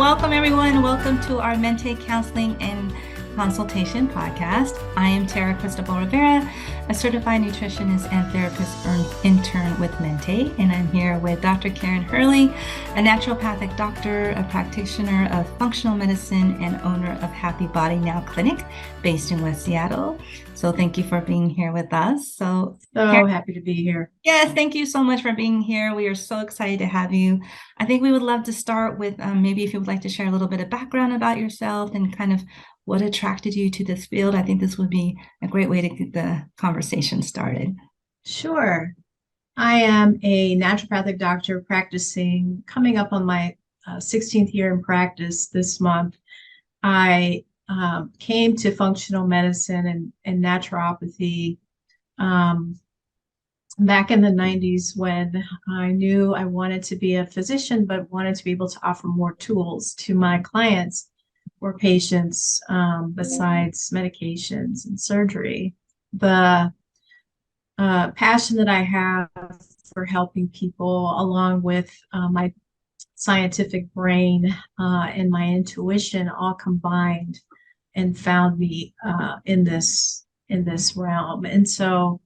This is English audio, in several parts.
welcome everyone. Welcome to our Mente Counseling and Consultation podcast. I am Tara Cristobal Rivera, a certified nutritionist and therapist intern with Mente, and I'm here with Dr. Karen Hurley, a naturopathic doctor, a practitioner of functional medicine, and owner of Happy Body Now Clinic based in West Seattle. So thank you for being here with us. So Karen, happy to be here. yes, thank you so much for being here. We are so excited to have you. I think we would love to start with maybe if you would like to share a little bit of background about yourself and kind of what attracted you to this field. I think this would be a great way to get the conversation started. Sure. I am a naturopathic doctor practicing, coming up on my 16th year in practice this month. I came to functional medicine and naturopathy back in the 90s when I knew I wanted to be a physician, but wanted to be able to offer more tools to my clients or patients besides medications and surgery. The passion that I have for helping people, along with my scientific brain and my intuition, all combined and found me in this realm. And so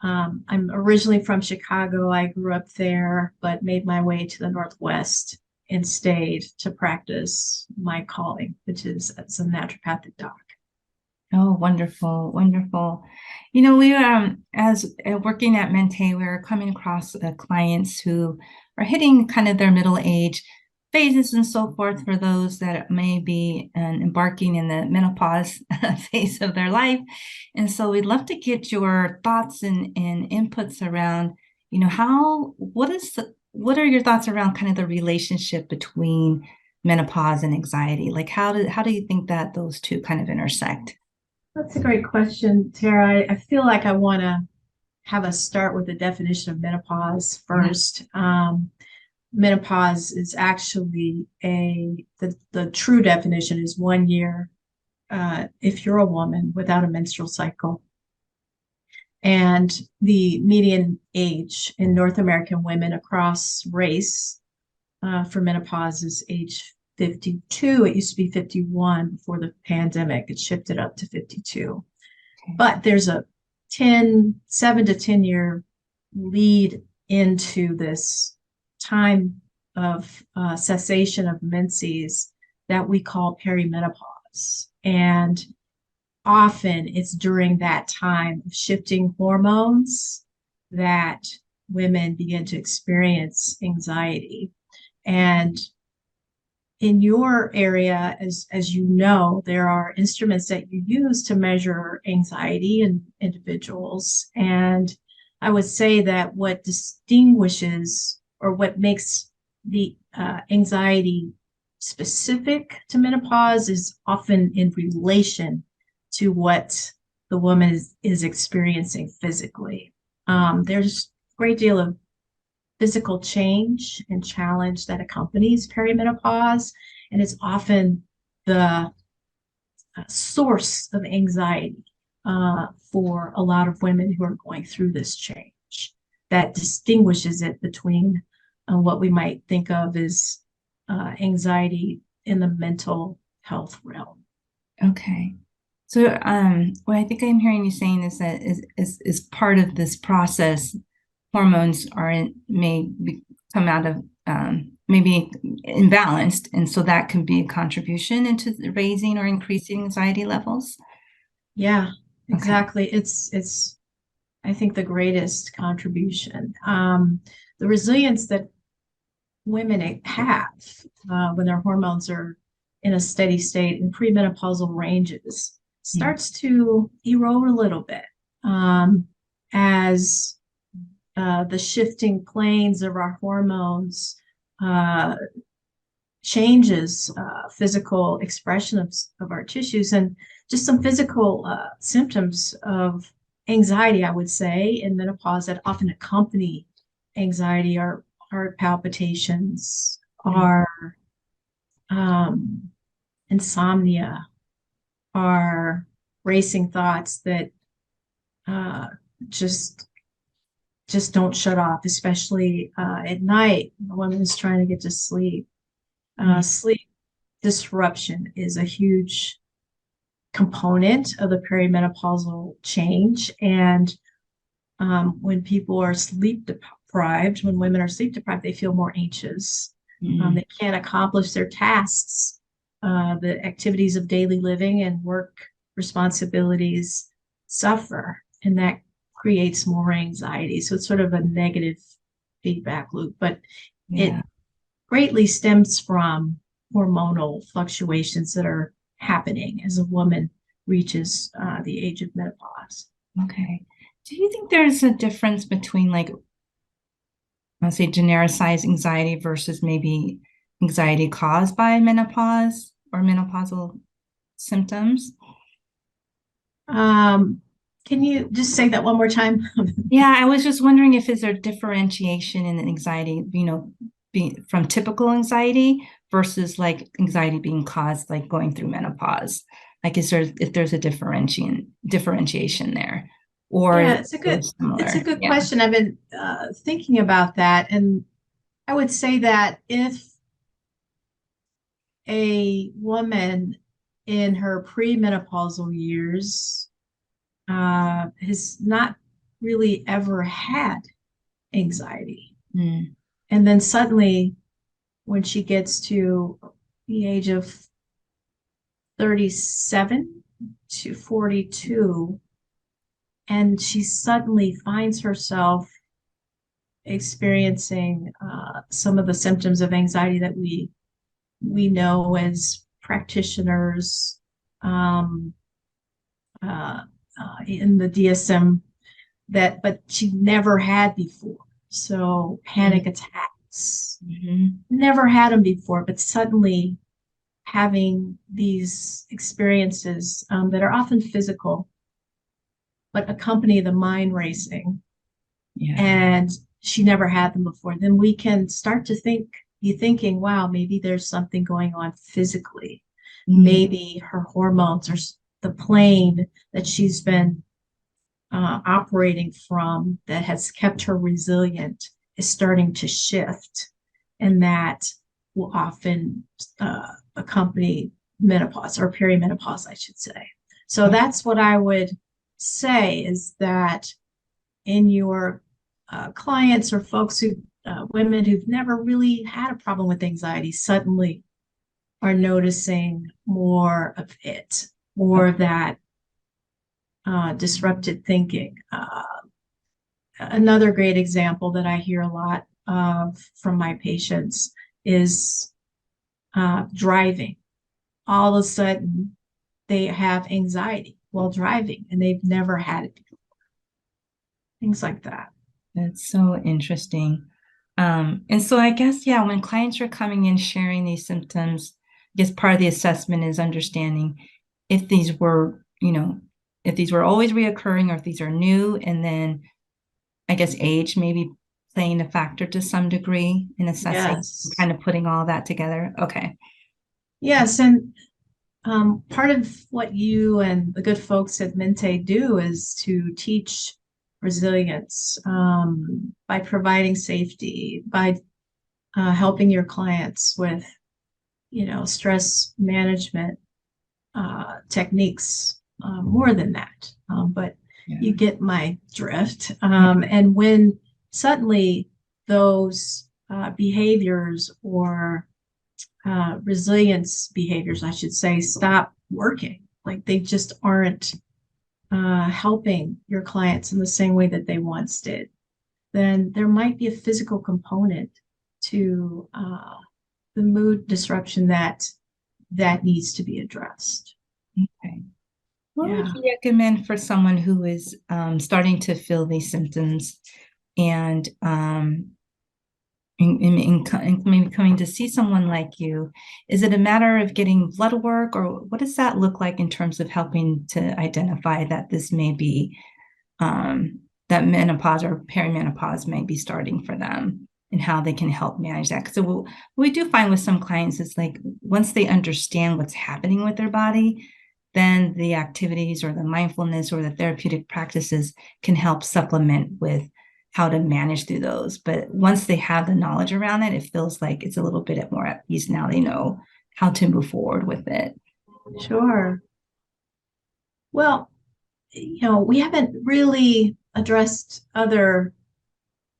I'm originally from Chicago. I grew up there, but made my way to the Northwest and stayed to practice my calling, which is as a naturopathic doc. Oh, wonderful, wonderful. You know, we as working at Mente, we're coming across clients who are hitting kind of their middle age phases and so forth for those that may be embarking in the menopause phase of their life. And so we'd love to get your thoughts and inputs around, you know, what are your thoughts around kind of the relationship between menopause and anxiety? Like how do you think that those two kind of intersect? That's a great question, Tara. I feel like I want to have us start with the definition of menopause first. Menopause is actually the true definition is 1 year if you're a woman without a menstrual cycle. And the median age in North American women across race for menopause is age 52. It used to be 51 before the pandemic. It shifted up to 52. Okay. But there's a 7 to 10 year lead into this time of cessation of menses that we call perimenopause. And often it's during that time of shifting hormones that women begin to experience anxiety. And in your area, as you know, there are instruments that you use to measure anxiety in individuals. And I would say that what distinguishes or what makes the anxiety specific to menopause is often in relation to what the woman is experiencing physically. There's a great deal of physical change and challenge that accompanies perimenopause, and it's often the source of anxiety for a lot of women who are going through this change that distinguishes it between what we might think of as anxiety in the mental health realm. Okay. So what I think I'm hearing you saying is that is part of this process, hormones may come out of maybe imbalanced, and so that can be a contribution into raising or increasing anxiety levels. Yeah, exactly. Okay. It's I think the greatest contribution. The resilience that women have when their hormones are in a steady state in premenopausal ranges starts to erode a little bit as the shifting planes of our hormones changes physical expression of our tissues, and just some physical symptoms of anxiety, I would say, in menopause that often accompany anxiety are heart palpitations, are insomnia, are racing thoughts that just don't shut off, especially at night. The woman is trying to get to sleep. Sleep disruption is a huge component of the perimenopausal change. And when people are sleep deprived, when women are sleep deprived, they feel more anxious. They can't accomplish their tasks, the activities of daily living and work responsibilities suffer, and that creates more anxiety. So it's sort of a negative feedback loop, but Yeah. it greatly stems from hormonal fluctuations that are happening as a woman reaches the age of menopause. Okay. Do you think there's a difference between like, let's say, genericized anxiety versus maybe anxiety caused by menopause or menopausal symptoms? Can you just say that one more time? Yeah, I was just wondering if is there differentiation in anxiety, being from typical anxiety versus like anxiety being caused like going through menopause? Like, is there if there's a differentiation there, or Yeah, is it it's a similar? good Yeah. question. I've been thinking about that, and I would say that if a woman in her premenopausal years has not really ever had anxiety, Mm, and then suddenly when she gets to the age of 37 to 42, and she suddenly finds herself experiencing some of the symptoms of anxiety that we know as practitioners um, uh, in the DSM, that but she never had before. So mm, panic attacks, mhm. never had them before, but suddenly having these experiences that are often physical, but accompany the mind racing, Yeah. and she never had them before, then we can start to be thinking, wow, maybe there's something going on physically. Mm, Maybe her hormones or the plane that she's been operating from that has kept her resilient is starting to shift. And that will often accompany menopause or perimenopause, I should say. So oh, that's what I would say, is that in your clients or folks women who've never really had a problem with anxiety suddenly are noticing more of it, more of that disrupted thinking. Another great example that I hear a lot of from my patients is driving. All of a sudden, they have anxiety while driving and they've never had it before. Things like that. that's so interesting. And so I guess, yeah, when clients are coming in sharing these symptoms, I guess part of the assessment is understanding if these were, if these were always reoccurring or if these are new, and then I guess age maybe playing a factor to some degree in assessing, Yes. kind of putting all that together. Okay. Yes. And part of what you and the good folks at Mente do is to teach resilience by providing safety, by helping your clients with, stress management techniques, more than that. But you Yeah. get my drift. Yeah. And when suddenly those behaviors or resilience behaviors, I should say, stop working, like they just aren't helping your clients in the same way that they once did, then there might be a physical component to the mood disruption that needs to be addressed. Okay. What would Yeah. you recommend for someone who is starting to feel these symptoms and and maybe coming to see someone like you? Is it a matter of getting blood work, or what does that look like in terms of helping to identify that this may be that menopause or perimenopause may be starting for them, and how they can help manage that? Because what we do find with some clients is like once they understand what's happening with their body, then the activities or the mindfulness or the therapeutic practices can help supplement with how to manage through those. But once they have the knowledge around it, it feels like it's a little bit more at ease now. They know how to move forward with it. Sure. Well, we haven't really addressed other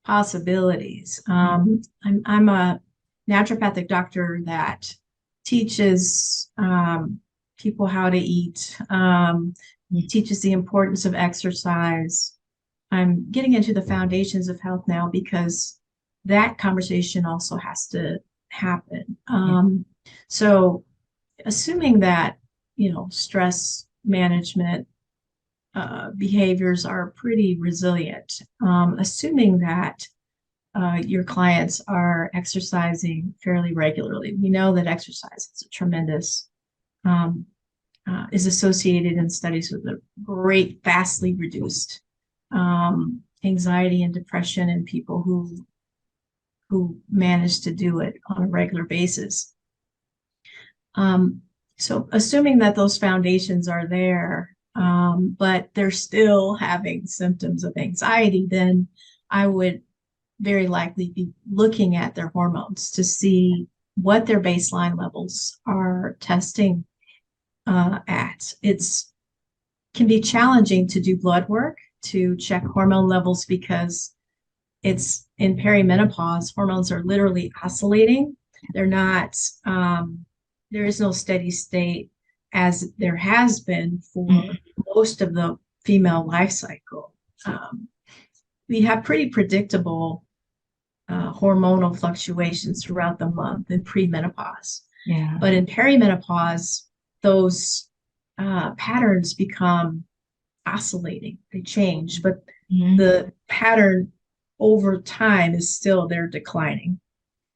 possibilities. I'm a naturopathic doctor that teaches people how to eat, teaches the importance of exercise. I'm getting into the foundations of health now because that conversation also has to happen. So assuming that, stress management behaviors are pretty resilient, assuming that your clients are exercising fairly regularly. We know that exercise is a tremendous, is associated in studies with a great, vastly reduced anxiety and depression in people who manage to do it on a regular basis. So assuming that those foundations are there, but they're still having symptoms of anxiety, then I would very likely be looking at their hormones to see what their baseline levels are testing at. It's can be challenging to do blood work to check hormone levels because it's in perimenopause, hormones are literally oscillating. They're not, there is no steady state as there has been for most of the female life cycle. We have pretty predictable hormonal fluctuations throughout the month in premenopause. Yeah. But in perimenopause, those patterns become oscillating, they change, but the pattern over time is still they're declining.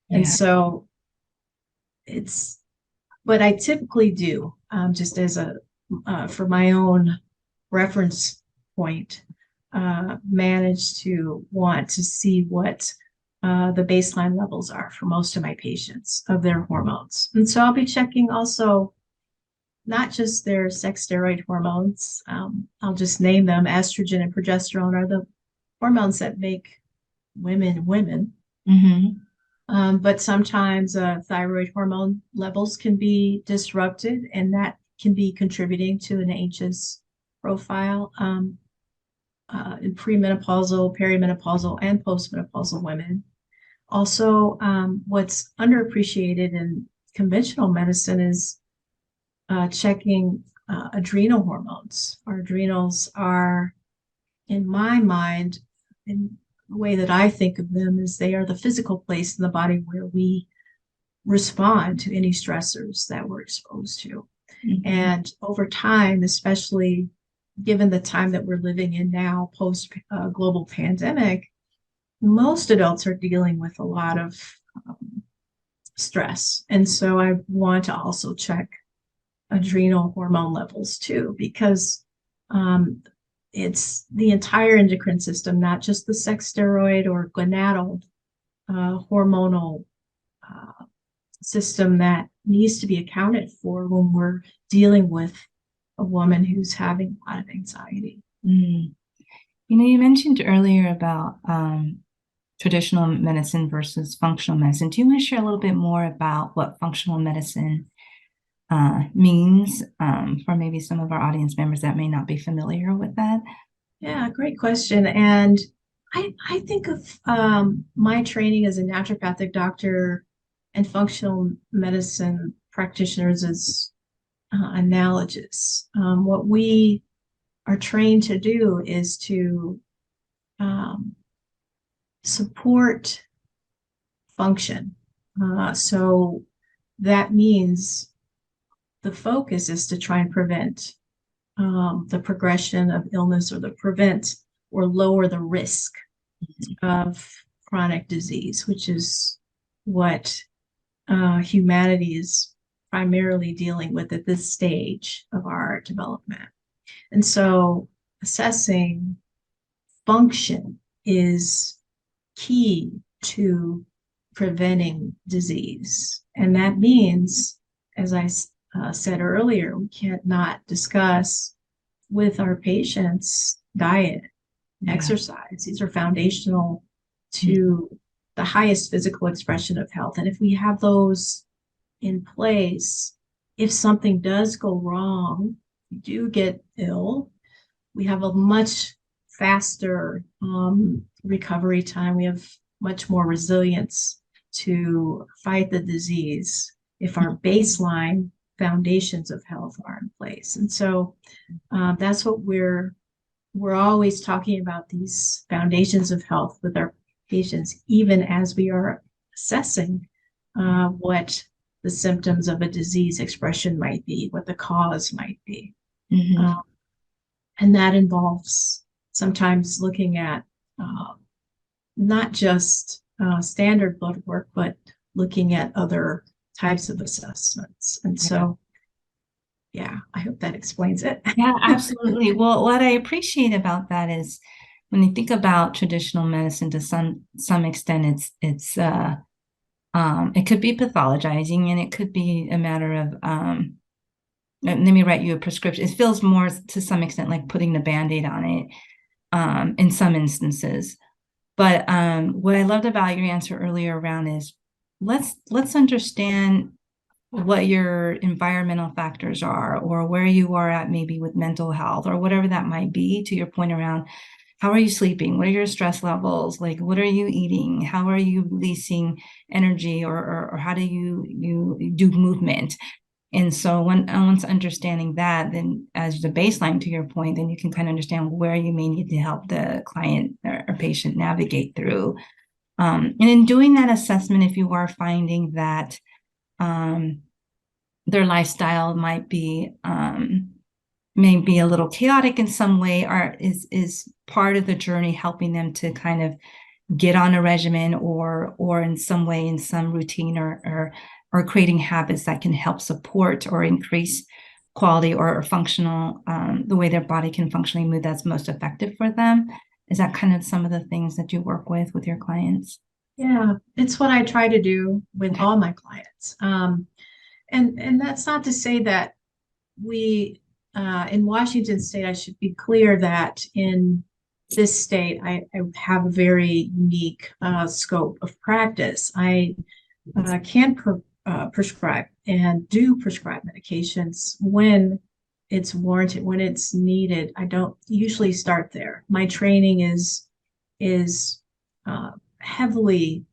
Yeah. And so it's what I typically do, just as a for my own reference point, manage to want to see what the baseline levels are for most of my patients of their hormones. And so I'll be checking also not just their sex steroid hormones. I'll just name them. Estrogen and progesterone are the hormones that make women women. But sometimes thyroid hormone levels can be disrupted, and that can be contributing to an anxious profile in premenopausal, perimenopausal, and postmenopausal women. Also, what's underappreciated in conventional medicine is checking adrenal hormones. Our adrenals are, in my mind, in the way that I think of them, is they are the physical place in the body where we respond to any stressors that we're exposed to. And over time, especially given the time that we're living in now, post global pandemic, most adults are dealing with a lot of stress. And so I want to also check adrenal hormone levels too, because it's the entire endocrine system, not just the sex steroid or gonadal hormonal system that needs to be accounted for when we're dealing with a woman who's having a lot of anxiety. You mentioned earlier about traditional medicine versus functional medicine. Do you want to share a little bit more about what functional medicine means for maybe some of our audience members that may not be familiar with that? Yeah, great question. And I think of my training as a naturopathic doctor and functional medicine practitioners as analogous. What we are trained to do is to support function. So that means the focus is to try and prevent the progression of illness, or prevent or lower the risk of chronic disease, which is what humanity is primarily dealing with at this stage of our development. And so assessing function is key to preventing disease. And that means, as I said earlier, we can't not discuss with our patients diet, exercise. These are foundational to the highest physical expression of health. And if we have those in place. If something does go wrong, you do get ill, we have a much faster recovery time. We have much more resilience to fight the disease if our baseline foundations of health are in place. And so that's what we're always talking about, these foundations of health with our patients, even as we are assessing what the symptoms of a disease expression might be, what the cause might be. Mm-hmm. And that involves sometimes looking at not just standard blood work, but looking at other types of assessments. And so, yeah, I hope that explains it. Yeah, absolutely. Well, what I appreciate about that is when you think about traditional medicine to some extent, it's it could be pathologizing and it could be a matter of let me write you a prescription. It feels more to some extent like putting the Band-Aid on it in some instances. But what I loved about your answer earlier around is let's understand what your environmental factors are or where you are at maybe with mental health or whatever that might be, to your point around how are you sleeping, what are your stress levels, like what are you eating, how are you releasing energy, or how do you do movement. And so once understanding that, then as the baseline to your point, then you can kind of understand where you may need to help the client or patient navigate through. And in doing that assessment, if you are finding that their lifestyle might be maybe a little chaotic in some way, or is part of the journey helping them to kind of get on a regimen or in some way in some routine or creating habits that can help support or increase quality or functional the way their body can functionally move that's most effective for them. Is that kind of some of the things that you work with your clients? Yeah, it's what I try to do with all my clients. And that's not to say that we in Washington State, I should be clear that in this state, I have a very unique scope of practice. I can prescribe and do prescribe medications when it's warranted, when it's needed. I don't usually start there. My training is heavily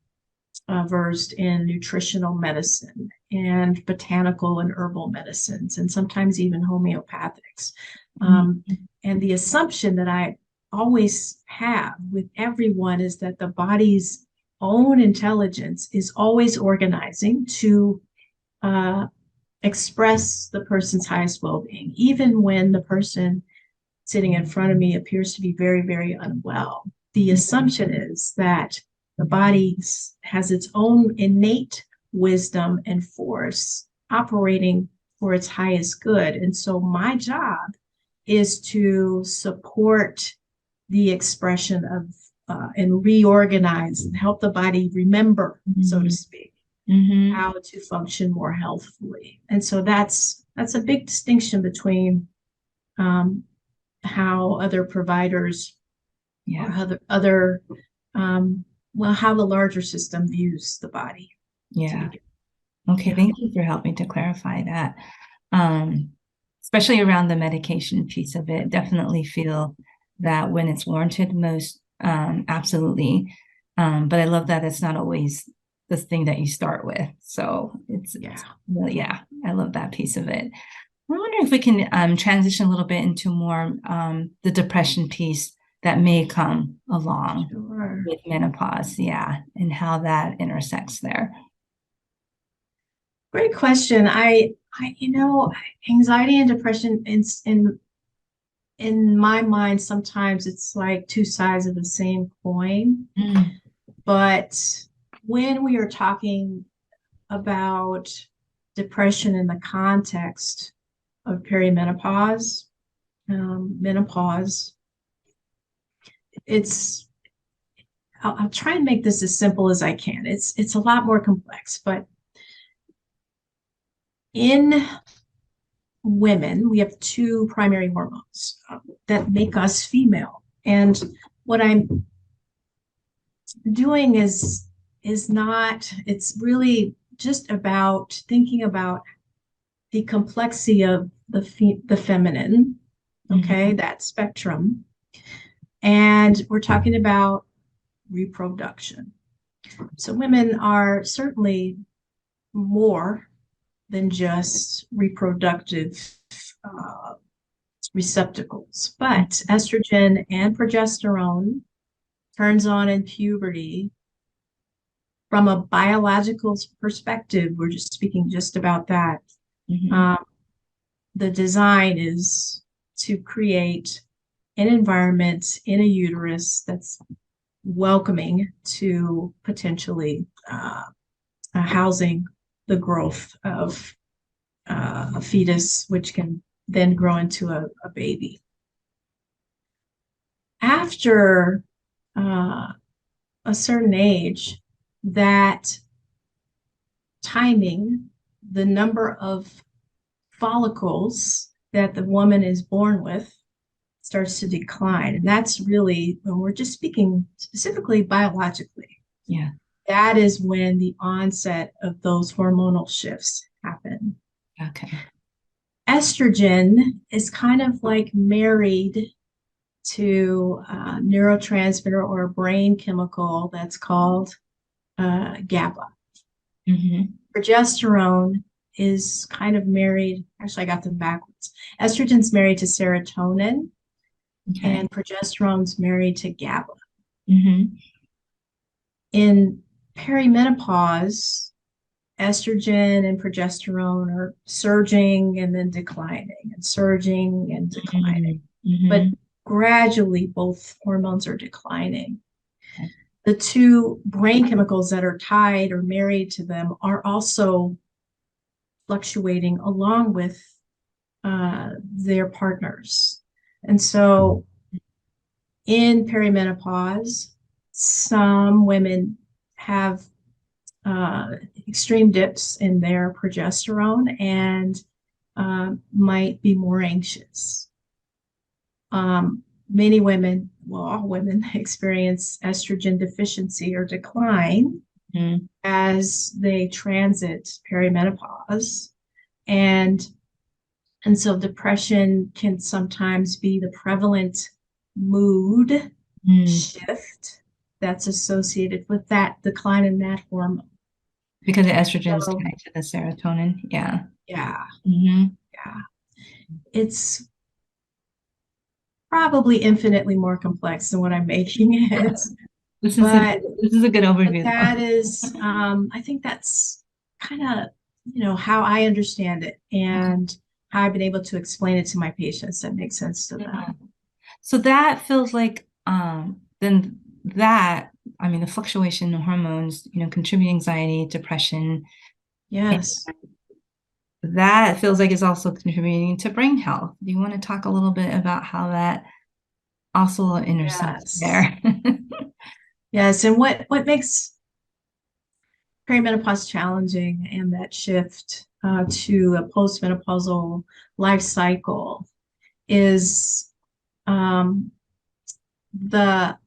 versed in nutritional medicine and botanical and herbal medicines, and sometimes even homeopathics. And the assumption that I always have with everyone is that the body's own intelligence is always organizing to express the person's highest well-being, even when the person sitting in front of me appears to be very, very unwell. The assumption is that the body has its own innate wisdom and force operating for its highest good. And so my job is to support the expression of and reorganize and help the body remember, so to speak, how to function more healthfully. And so that's a big distinction between how other providers or other well, how the larger system views the body. Yeah. Okay, thank you for helping to clarify that. Especially around the medication piece of it, definitely feel that when it's warranted, most absolutely. But I love that it's not always the thing that you start with. So it's really, I love that piece of it. I wonder if we can transition a little bit into more the depression piece that may come along with menopause, and how that intersects there. Great question. I anxiety and depression in my mind, sometimes it's like two sides of the same coin. But when we are talking about depression in the context of perimenopause, menopause, I'll try and make this as simple as I can. It's a lot more complex, but in women, we have two primary hormones that make us female. And what I'm doing is not, it's really just about thinking about the complexity of the feminine, okay, that spectrum. And we're talking about reproduction. So women are certainly more than just reproductive uh, receptacles, but estrogen and progesterone turns on in puberty. From a biological perspective, we're just speaking just about that. Um, the design is to create an environment in a uterus that's welcoming to potentially housing the growth of a fetus, which can then grow into a baby. After a certain age, that timing, the number of follicles that the woman is born with starts to decline. And that's really, when we're just speaking specifically biologically, Yeah. that is when the onset of those hormonal shifts happen. Okay. Estrogen is kind of like married to a neurotransmitter or a brain chemical that's called GABA. Progesterone is kind of married, actually, I got them backwards. Estrogen's married to serotonin, and progesterone's married to GABA. In perimenopause, estrogen and progesterone are surging and then declining, and surging and declining. But gradually, both hormones are declining. The two brain chemicals that are tied or married to them are also fluctuating along with their partners. And so in perimenopause, some women have extreme dips in their progesterone and might be more anxious. Many women, well, all women experience estrogen deficiency or decline as they transit perimenopause. And so depression can sometimes be the prevalent mood shift that's associated with that decline in that hormone. Because the estrogen is tied to the serotonin. Yeah. Yeah. Yeah. It's probably infinitely more complex than what I'm making it. This is a good overview. That is, I think that's kind of, how I understand it and how I've been able to explain it to my patients that makes sense to them. So that feels like then that, I mean, the fluctuation in hormones, contribute anxiety, depression. Yes. That feels like it's also contributing to brain health. Do you want to talk a little bit about how that also intersects there? Yes. And what makes perimenopause challenging and that shift to a postmenopausal life cycle is the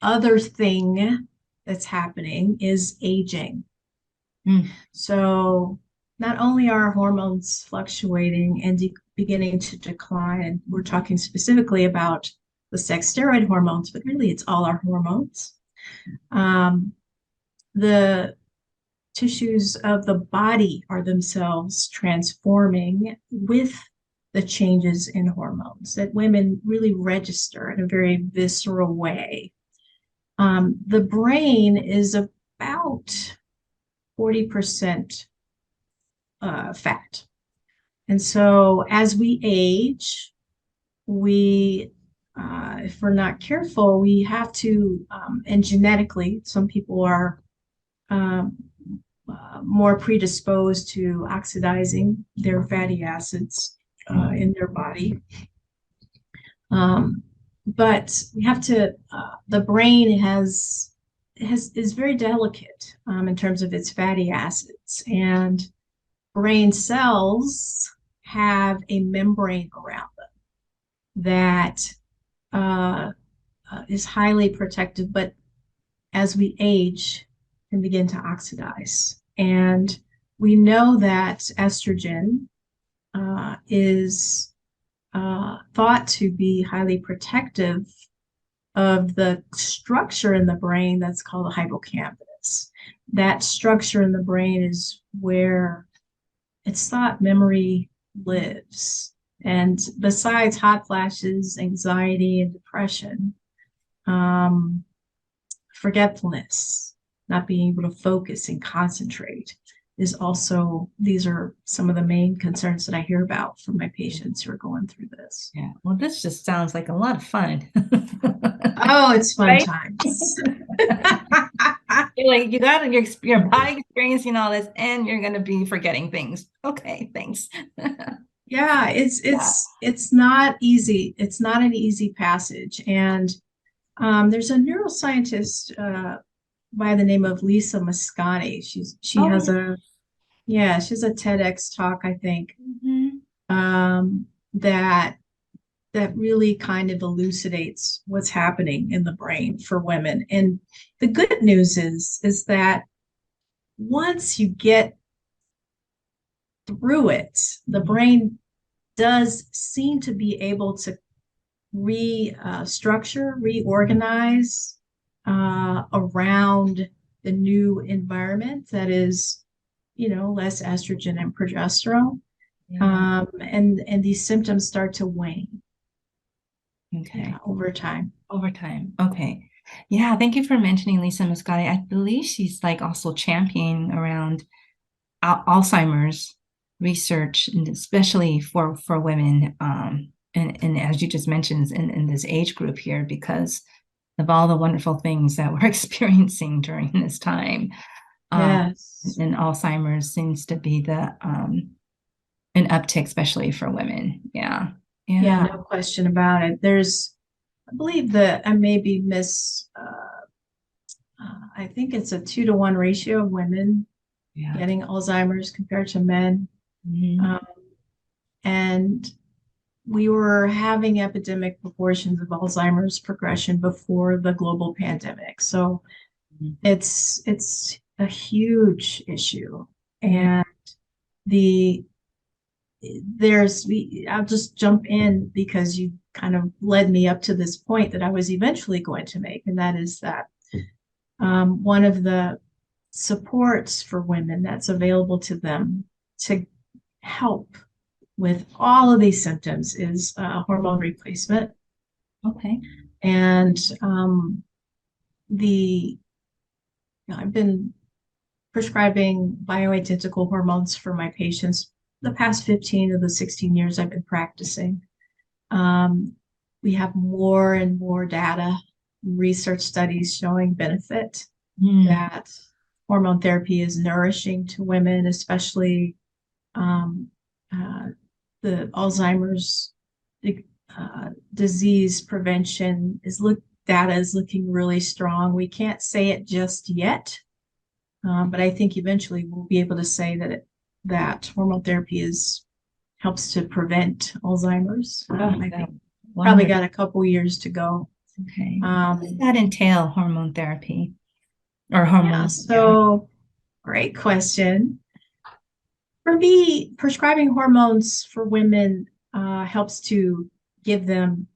other thing that's happening is aging. So not only are hormones fluctuating and beginning to decline, we're talking specifically about the sex steroid hormones, but really it's all our hormones. The tissues of the body are themselves transforming with the changes in hormones that women really register in a very visceral way. The brain is about 40% fat. And so as we age, if we're not careful, we have to, and genetically, some people are more predisposed to oxidizing their fatty acids in their body. But we have to, the brain is very delicate in terms of its fatty acids, and brain cells have a membrane around them that is highly protective, but as we age, can begin to oxidize. And we know that estrogen is thought to be highly protective of the structure in the brain that's called the hippocampus. That structure in the brain is where it's thought memory lives. And besides hot flashes, anxiety, and depression, um, forgetfulness, not being able to focus and concentrate is also, these are some of the main concerns that I hear about from my patients who are going through this. Yeah. Well, this just sounds like a lot of fun. Oh, it's fun Right? times. You're like, you got your body experiencing all this, and you're going to be forgetting things. Okay, thanks. Yeah, Yeah. it's not easy. It's not an easy passage. And there's a neuroscientist by the name of Lisa Moscati. She Oh, has a yeah, she has a TEDx talk, I think, mhm. um, that that really kind of elucidates what's happening in the brain for women. And the good news is that once you get through it, the brain does seem to be able to restructure, reorganize around the new environment that is, less estrogen and progesterone. Yeah. And these symptoms start to wane, Okay. over time. Over time. Okay. Yeah. Thank you for mentioning Lisa Moscati. I believe she's like also championing around Alzheimer's research, and especially for women. And as you just mentioned, in this age group here, because of all the wonderful things that we're experiencing during this time. Um, Yes. and Alzheimer's seems to be the an uptick, especially for women. Yeah. Yeah, Yeah. no question about it. I believe that I may be I think it's a 2-to-1 ratio of women Yeah. getting Alzheimer's compared to men. Mhm. Um, and we were having epidemic proportions of Alzheimer's progression before the global pandemic. So it's a huge issue. Yeah. And the I'll just jump in because you kind of led me up to this point that I was eventually going to make, and that is that one of the supports for women that's available to them to help with all of these symptoms is hormone replacement. Okay. And the I've been prescribing bioidentical hormones for my patients the past 15 of the 16 years I've been practicing. Um, we have more and more data, research studies showing benefit, Mm. that hormone therapy is nourishing to women, especially um, uh, the Alzheimer's disease prevention data is looking really strong. We can't say it just yet, but I think eventually we'll be able to say that hormone therapy helps to prevent Alzheimer's. Oh, I that think probably wonderful. got a couple years to go. Okay. What does Um, that entail, hormone therapy or yeah, hormone? Yeah. so great question. For me, prescribing hormones for women helps to give them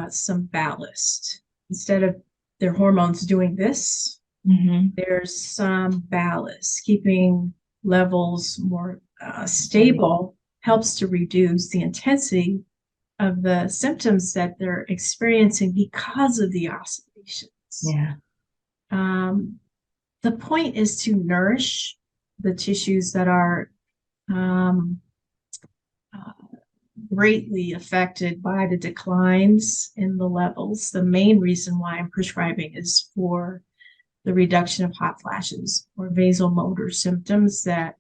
some ballast. Instead of their hormones doing this, Mm-hmm. there's some ballast. Keeping levels more Steady. stable helps to reduce the intensity of the symptoms that they're experiencing because of the oscillations. Yeah. Um, the point is to nourish the tissues that are um, uh, greatly affected by the declines in the levels. The main reason why I'm prescribing is for the reduction of hot flashes or vasomotor symptoms that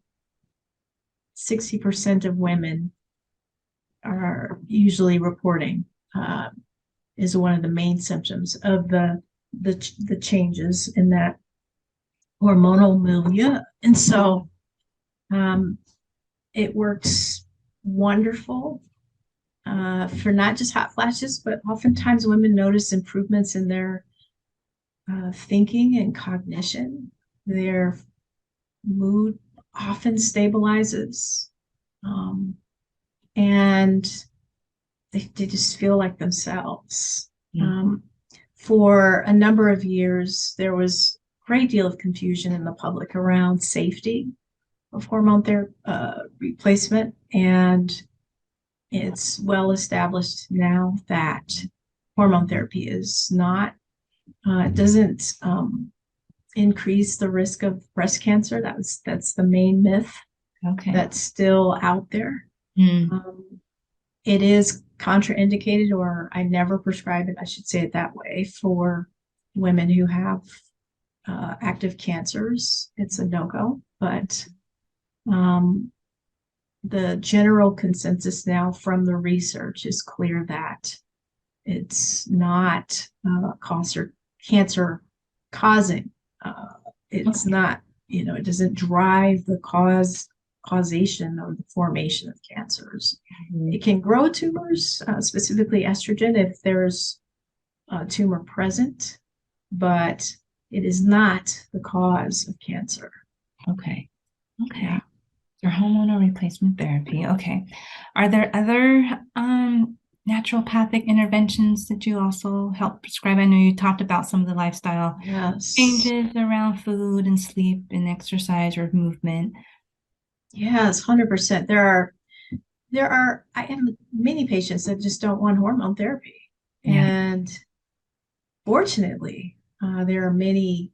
60% of women are usually reporting, uh, is one of the main symptoms of the changes in that hormonal milieu. And so um, it works wonderful for not just hot flashes, but oftentimes women notice improvements in their thinking and cognition. Their mood often stabilizes, and they just feel like themselves. Mm. Um, for a number of years, there was a great deal of confusion in the public around safety of hormone therapy replacement, and it's well established now that hormone therapy is not it doesn't increase the risk of breast cancer. That's the main myth Okay. that's still out there. Mm. Um, it is contraindicated, or I never prescribe it, I should say it that way, for women who have active cancers. It's a no-go, but um, the general consensus now from the research is clear that it's not cancer causing. It's Okay. not, it doesn't drive the causation or the formation of cancers. Mm. It can grow tumors, specifically estrogen, if there's a tumor present, but it is not the cause of cancer. Okay. Yeah. Okay. So hormonal replacement therapy. Okay. Are there other naturopathic interventions that you also help prescribe? I know you talked about some of the lifestyle Yes. changes around food and sleep and exercise or movement. Yes, 100%. There are I have many patients that just don't want hormone therapy. Yeah. And fortunately, there are many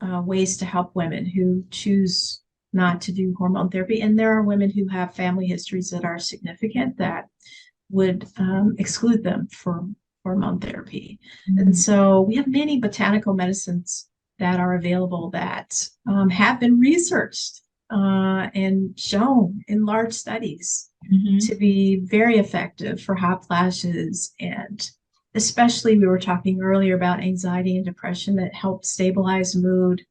ways to help women who choose not to do hormone therapy. And there are women who have family histories that are significant that would exclude them from hormone therapy. And Mm. so we have many botanical medicines that are available that have been researched and shown in large studies Mhm. to be very effective for hot flashes, and especially we were talking earlier about anxiety and depression that help stabilize mood.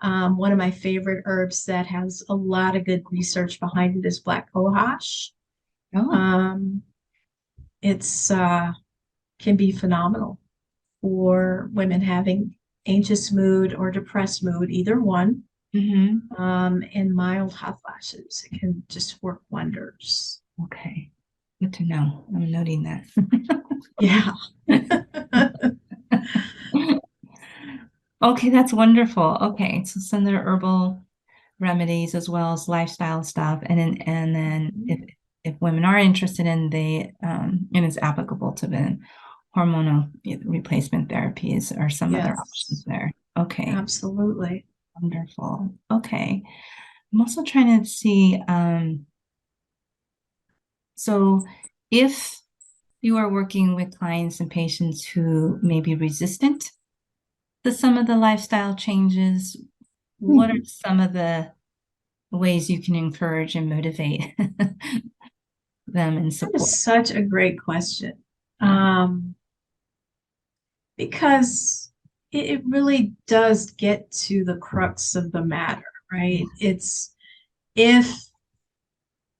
One of my favorite herbs that has a lot of good research behind it is black cohosh. Oh. Um, it's can be phenomenal for women having anxious mood or depressed mood, either one, Hmm. and mild hot flashes. It can just work wonders. Okay. Good to know. I'm noting that. Yeah. Okay, that's wonderful. Okay, so some of the herbal remedies as well as lifestyle stuff, and then if women are interested in the and it's applicable to the hormonal replacement therapies or some other options Yes, there. Okay, absolutely. wonderful. Okay, I'm also trying to see. So if you are working with clients and patients who may be resistant to some of the lifestyle changes, what are Mhm. some of the ways you can encourage and motivate them and That support? is such a great question. Yeah. Um, because it really does get to the crux of the matter, Yeah. right? It's if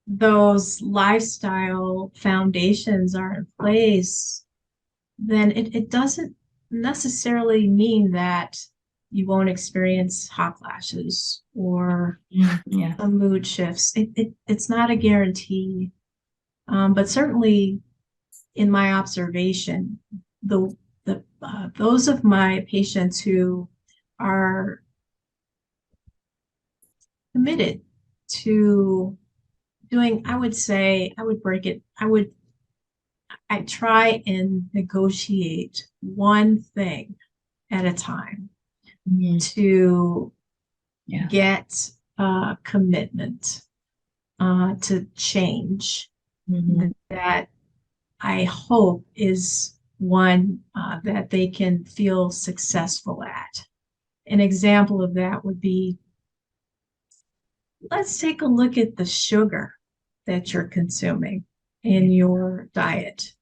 those lifestyle foundations are in place, then it doesn't necessarily mean that you won't experience hot flashes or Mm, yeah. some mood shifts. It's not a guarantee, but certainly in my observation, the those of my patients who are committed to doing, I would say, I would break it. I try and negotiate one thing at a time Mm, to yeah. get commitment to change Hmm. that I hope is one that they can feel successful at. An example of that would be, let's take a look at the sugar that you're consuming Yeah. in your diet.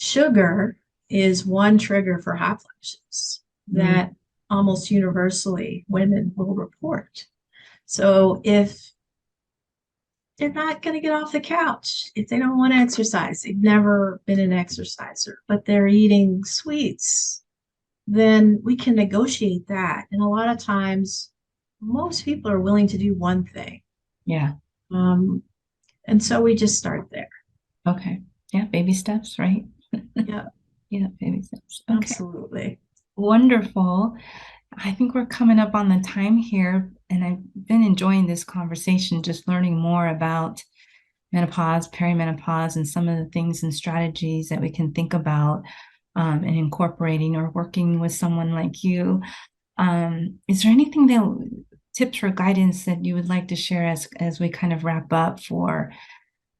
Sugar is one trigger for hot flashes Mm, that almost universally women will report. So if they're not going to get off the couch, if they don't want to exercise, they've never been an exerciser, but they're eating sweets, then we can negotiate that. And a lot of times most people are willing to do one thing. Yeah. Um, and so we just start there. Okay. Yeah. Baby steps, right? Yeah, Yeah. Baby steps. Okay. absolutely. Wonderful. I think we're coming up on the time here, and I've been enjoying this conversation, just learning more about menopause, perimenopause, and some of the things and strategies that we can think about and incorporating or working with someone like you. Is there anything that tips or guidance that you would like to share as we kind of wrap up for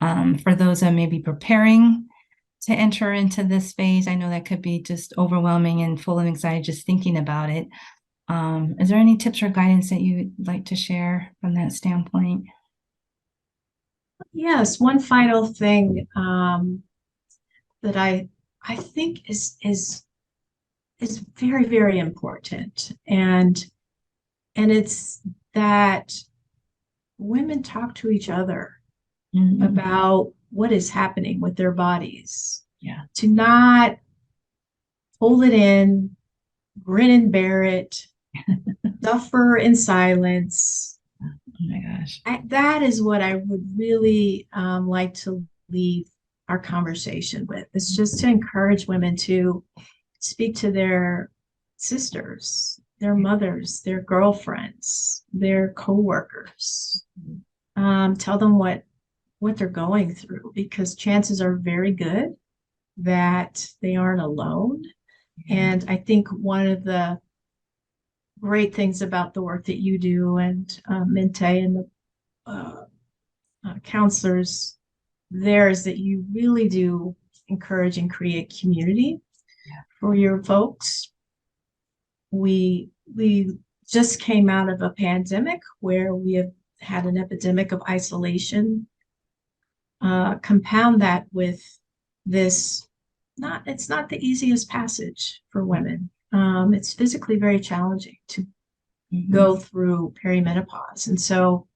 those that may be preparing to enter into this phase? I know that could be just overwhelming and full of anxiety just thinking about it. Is there any tips or guidance that you'd like to share from that standpoint? Yes, one final thing that I think is very, very important. And it's that women talk to each other Mm, about what is happening with their bodies, yeah. to not hold it in, grin and bear it, suffer in silence. Oh my gosh. That is what I would really like to leave our conversation with. It's just to encourage women to speak to their sisters, their mothers, their girlfriends, their coworkers. Tell them what they're going through, because chances are very good that they aren't alone. Yeah. And I think one of the great things about the work that you do, and Mente and the uh, counselors there, is that you really do encourage and create community Yeah. for your folks. We just came out of a pandemic where we have had an epidemic of isolation. Compound that with this, not it's not the easiest passage for women. It's physically very challenging to Mhm. go through perimenopause. And so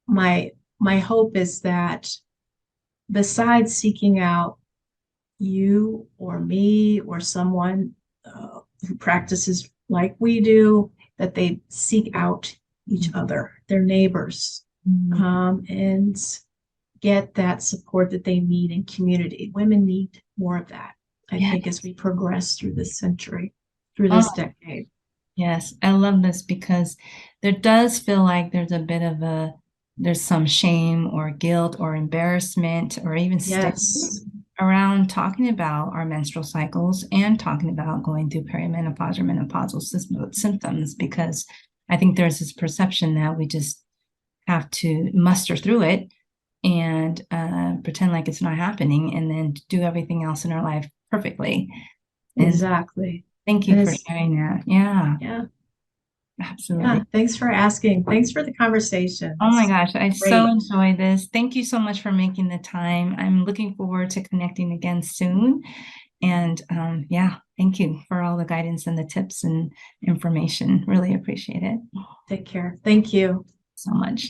my hope is that, besides seeking out you or me or someone who practices like we do, that they seek out each other, their neighbors, Mhm. and get that support that they need in community. Women need more of that, I Yeah. think, as we progress through this century, through this Oh, decade. yes. I love this because there does feel like there's some shame or guilt or embarrassment or even stigma Yes, around talking about our menstrual cycles and talking about going through perimenopause or menopausal symptoms, because I think there's this perception that we just have to muster through it and pretend like it's not happening and then do everything else in our life perfectly. And exactly. thank you And for it's, sharing that. Yeah, yeah, yeah. absolutely. Thanks for asking. Thanks for the conversation. Oh This my is gosh, I so great. enjoy this. Thank you so much for making the time. I'm looking forward to connecting again soon. And yeah, thank you for all the guidance and the tips and information. Really appreciate it Take care. Thank you. so much.